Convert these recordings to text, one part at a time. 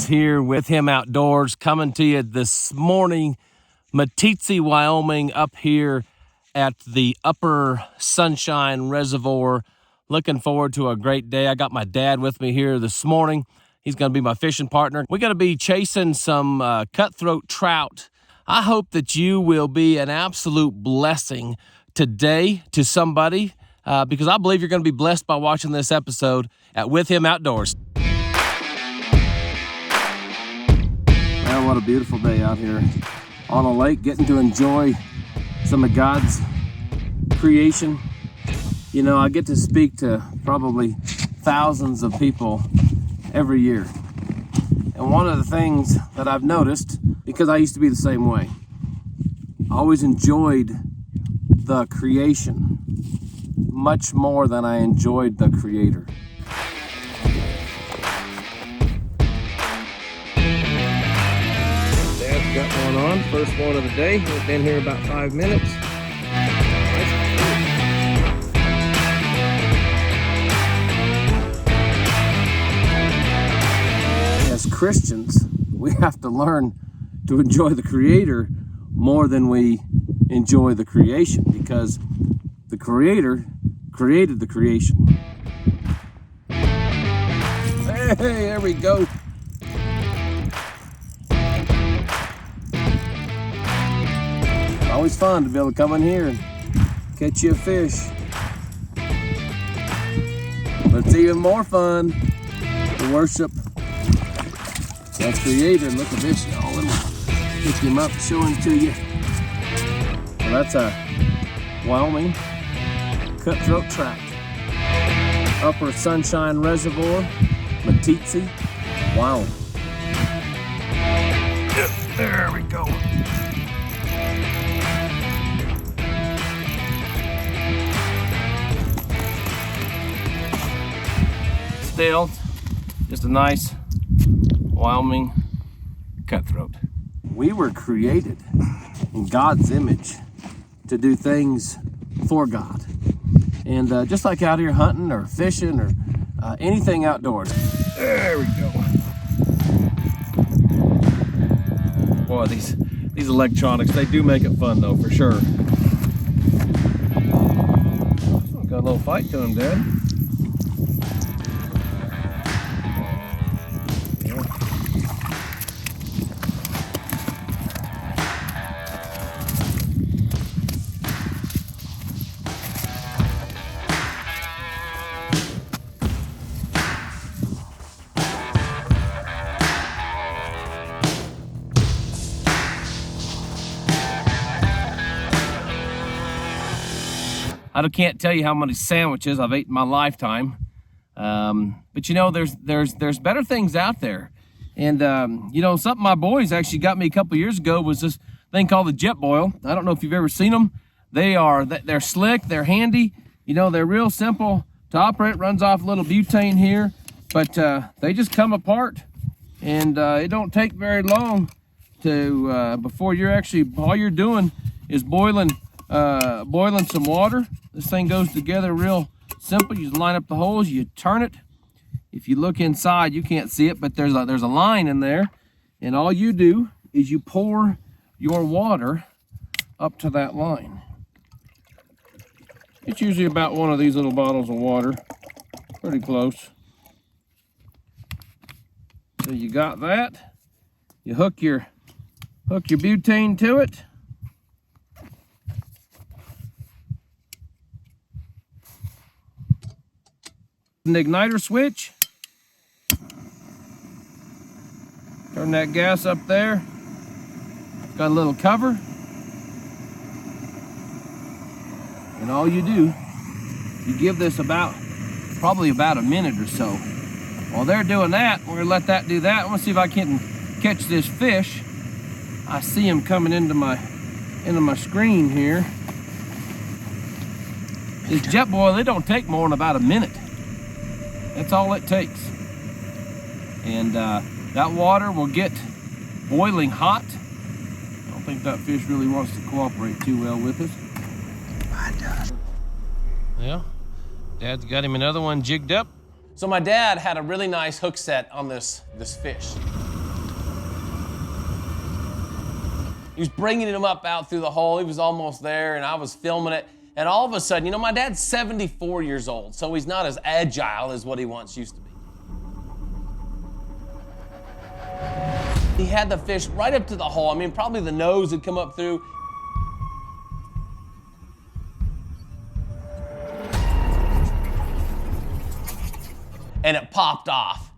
friends here with Him Outdoors, coming to you this morning, Meeteetse, Wyoming, up here at the Upper Sunshine Reservoir. Looking forward to a great day. I got my dad with me here this morning. He's going to be my fishing partner. We're going to be chasing some cutthroat trout. I hope that you will be an absolute blessing today to somebody, because I believe you're going to be blessed by watching this episode at With Him Outdoors. Man, what a beautiful day out here on a lake, getting to enjoy some of God's creation. You know, I get to speak to probably thousands of people every year. And one of the things that I've noticed, because I used to be the same way, I always enjoyed the creation much more than I enjoyed the Creator. Dad's got one on, first one of the day. We've been here about 5 minutes. As Christians, we have to learn to enjoy the Creator more than we enjoy the creation, because the Creator created the creation. Hey, there we go. Always fun to be able to come in here and catch you a fish. But it's even more fun to worship that Creator. And look at this, y'all. Let me pick him up and show him to you. Well, that's a Wyoming cutthroat trout. Upper Sunshine Reservoir, Meeteetse, Wyoming. Yep, there we go. Still, just a nice Wyoming cutthroat. We were created in God's image to do things for God. And just like out here hunting or fishing or anything outdoors. There we go. Boy, these electronics, they do make it fun though, for sure. Got a little fight to him, Dad. I can't tell you how many sandwiches I've eaten in my lifetime, but you know, there's better things out there. And you know, something my boys actually got me a couple years ago was this thing called the jet boil. I don't know if you've ever seen them. They're slick, they're handy. You know, they're real simple to operate. Runs off a little butane here, but they just come apart, and it don't take very long to before you're actually, all you're doing is boiling some water. This thing goes together real simple. You line up the holes, you turn it. If you look inside, you can't see it, but there's a line in there, and all you do is you pour your water up to that line. It's usually about one of these little bottles of water, pretty close. So you got that. You hook your butane to it. An igniter switch. Turn that gas up there. It's got a little cover. And all you do, you give this probably about a minute or so. While they're doing that, we're gonna let that do that. I wanna see if I can catch this fish. I see him coming into my screen here. This jet boil, it don't take more than about a minute. That's all it takes. And that water will get boiling hot. I don't think that fish really wants to cooperate too well with us. Yeah, Dad's got him another one jigged up. So my dad had a really nice hook set on this fish. He was bringing him up out through the hole. He was almost there, and I was filming it. And all of a sudden, you know, my dad's 74 years old, so he's not as agile as what he once used to be. He had the fish right up to the hole. I mean, probably the nose had come up through. And it popped off.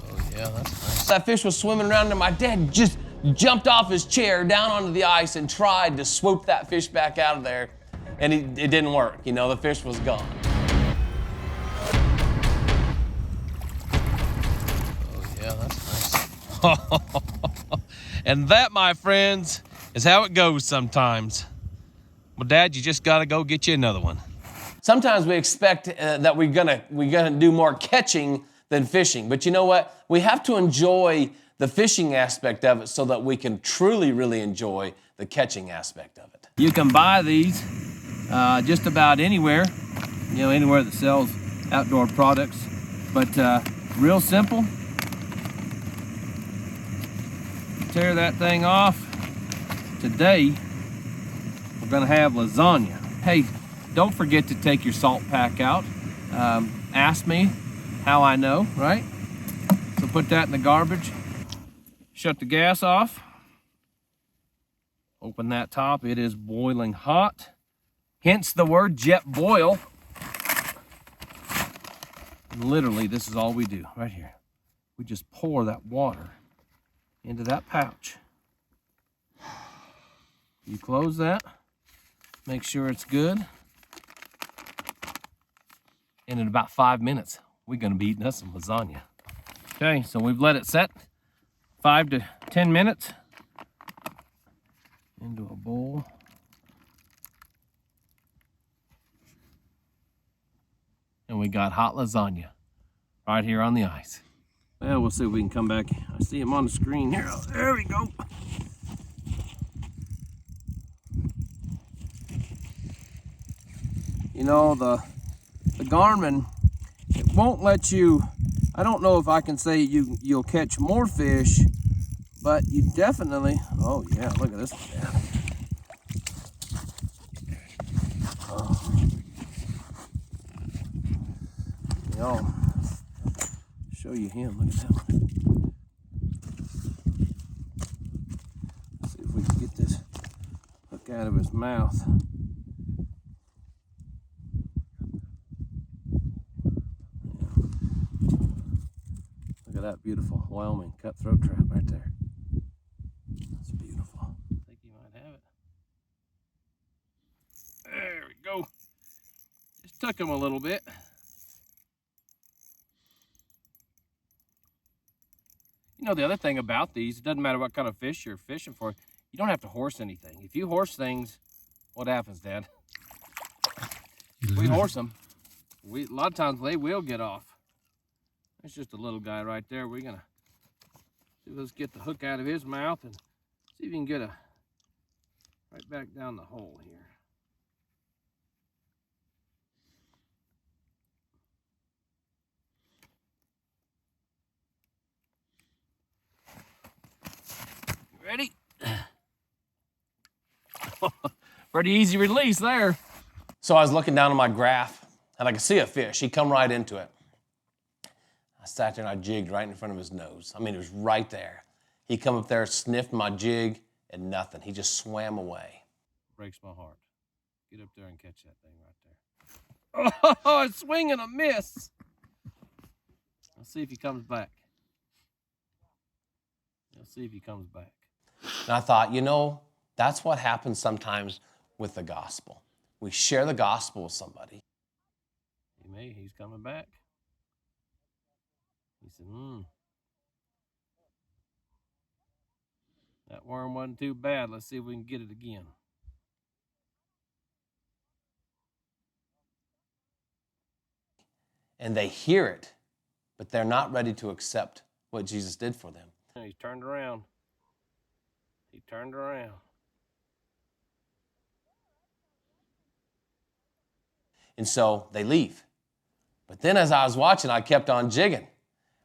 Oh, yeah, that's nice. That fish was swimming around, and my dad just jumped off his chair down onto the ice and tried to swoop that fish back out of there, and it didn't work. You know, the fish was gone. Oh, yeah, that's nice. And that, my friends, is how it goes sometimes. Well, Dad, you just got to go get you another one. Sometimes we expect that we're gonna do more catching than fishing, but you know what? We have to enjoy the fishing aspect of it so that we can truly, really enjoy the catching aspect of it. You can buy these just about anywhere, you know, anywhere that sells outdoor products, but real simple. Tear that thing off. Today, we're gonna have lasagna. Hey, don't forget to take your salt pack out. Ask me how I know, right? So put that in the garbage. Shut the gas off. Open that top. It is boiling hot. Hence the word jet boil. And literally, this is all we do right here. We just pour that water into that pouch. You close that. Make sure it's good. And in about 5 minutes, we're gonna be eating us some lasagna. Okay, so we've let it set 5 to 10 minutes into a bowl. And we got hot lasagna right here on the ice. Well, we'll see if we can come back. I see him on the screen here. There we go. You know, the Garmin, it won't let you, I don't know if I can say you'll catch more fish, but you definitely, oh yeah, look at this one. Yeah. Oh. You know, show you him, look at that one. Let's see if we can get this hook out of his mouth. Look at that beautiful Wyoming cutthroat trap right there. That's beautiful. I think you might have it. There we go. Just took him a little bit. You know, the other thing about these, it doesn't matter what kind of fish you're fishing for, you don't have to horse anything. If you horse things, what happens, Dad? We horse them. A lot of times they will get off. That's just a little guy right there. We're gonna see, let's get the hook out of his mouth and see if we can get a right back down the hole here. Ready? Pretty easy release there. So I was looking down on my graph, and I could see a fish. He come right into it. I sat there and I jigged right in front of his nose. I mean, it was right there. He come up there, sniffed my jig, and nothing. He just swam away. Breaks my heart. Get up there and catch that thing right there. Oh, a swing and a miss. Let's see if he comes back. Let's see if he comes back. And I thought, you know, that's what happens sometimes with the gospel. We share the gospel with somebody. He's coming back. He said, that worm wasn't too bad. Let's see if we can get it again. And they hear it, but they're not ready to accept what Jesus did for them. He's turned around. He turned around. And so they leave. But then as I was watching, I kept on jigging.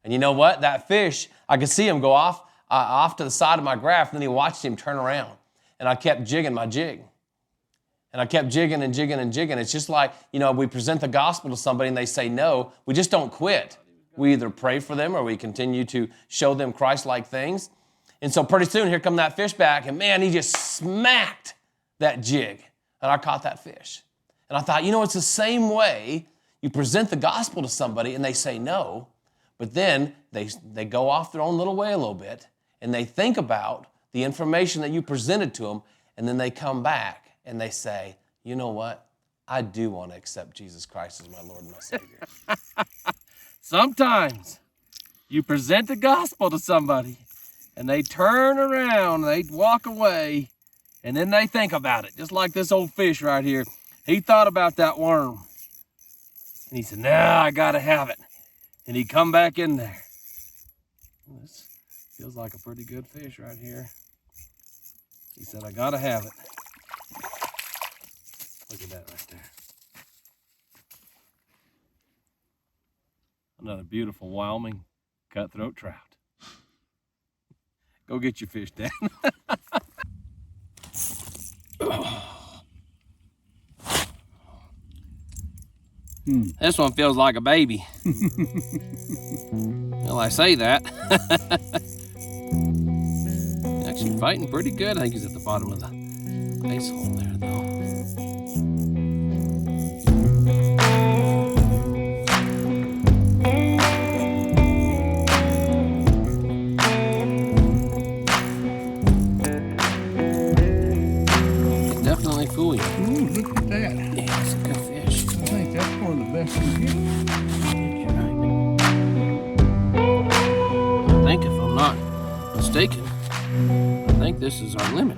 And you know what? That fish, I could see him go off. off to the side of my graph, and then he watched him turn around. And I kept jigging my jig. And I kept jigging and jigging and jigging. It's just like, we present the gospel to somebody and they say no. We just don't quit. We either pray for them or we continue to show them Christ-like things. And so pretty soon, here come that fish back, and man, he just smacked that jig. And I caught that fish. And I thought, it's the same way you present the gospel to somebody and they say no, but then they go off their own little way a little bit, and they think about the information that you presented to them, and then they come back and they say, you know what? I do want to accept Jesus Christ as my Lord and my Savior. Sometimes you present the gospel to somebody and they turn around, they walk away, and then they think about it. Just like this old fish right here. He thought about that worm. And he said, nah, I got to have it. And he come back in there. This feels like a pretty good fish right here. He said, I got to have it. Look at that right there. Another beautiful Wyoming cutthroat trout. Go get your fish, Dad. This one feels like a baby. Well, I say that. Actually fighting pretty good. I think he's at the bottom of the ice hole there, though. Definitely fool you. Ooh, look at that. Yeah, it's a good fish. I think that's one of the best you get. I think, if I'm not mistaken, I think this is our limit.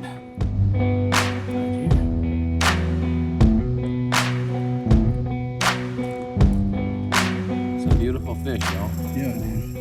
It's a beautiful fish, y'all. Yeah, it is.